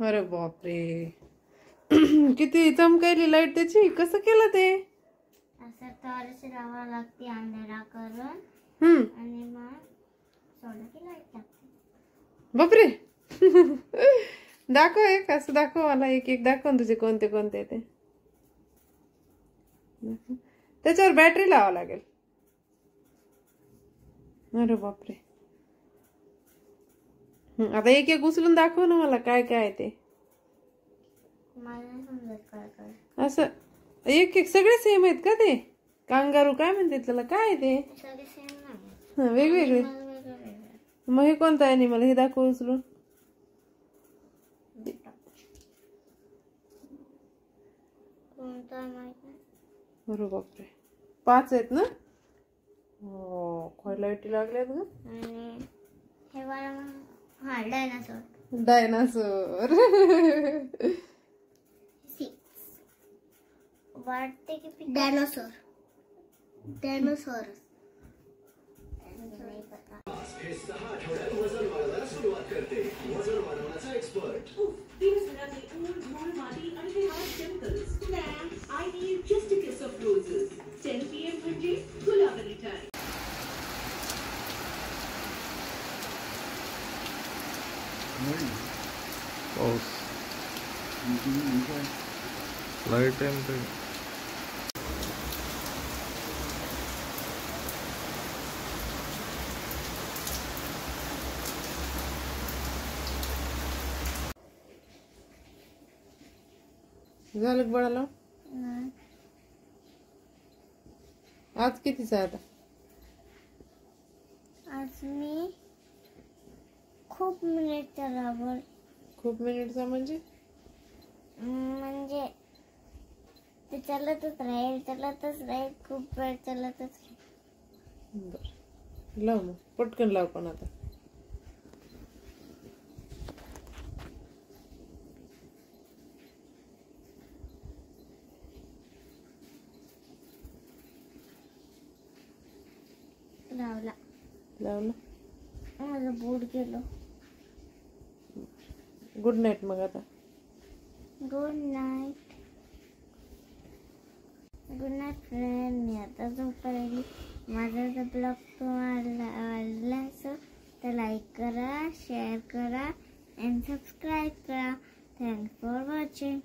अरे बापरे किती चमकायली लाईट त्याची. कसं केलं ते? असं थोडंसं राहावं लागते अंधारा करून आणि मग सोडलं की लाईट लागते. बापरे दाखव एक असं दाखव मला. एक एक दाखव तुझे कोणते कोणते ते. त्याच्यावर बॅटरी लावावं लागेल. अरे बापरे. आता एक एक उचलून दाखव ना मला काय काय आहे ते. मला समजत काय असं एक एक सगळे सेम आहेत का ते? कांगारू काय म्हणते त्याला? काय आहे ते? सगळे सेम नाही, वेगवेगळे. मग हे कोणतं ॲनिमल? हे दाखव उचलून. कोणता माहित नाही. अरे बापरे 5 आहेत ना? हो काय लाईटी लागल्यात ग. आणि हे वाला हा डायनासोर. डायनासोर वाटते की डायनासोर. डायनासोर हे 6 आठवड्यात वजन वाढवायला सुरुवात करते. वजन वाढवण्याचा एक्सपर्ट. दिवसभरातील ऊन, धूळ, माती आणि ते harsh chemicals. I need just a kiss of roses. 10 PM म्हणजे गुलाबी टाइम. पाऊस लाईट आहे ते. झालं का बाळाला? आज कितीचा आहे आता? आज मी खूप मिनिट चालवलं. खूप मिनिटचा म्हणजे? म्हणजे ते चालतच राहील खूप वेळ चालतच राहील. बर लाव मग पटकन लाव. पण आता लावला. लावलं. माझं बोट गेलो. गुड नाईट मग आता. Good night. Good night friend. मी आता झोपायला. माझा जर ब्लॉग तुम्हाला आवडला असेल तर लाईक करा, शेअर करा and सबस्क्राईब करा. Thanks for watching.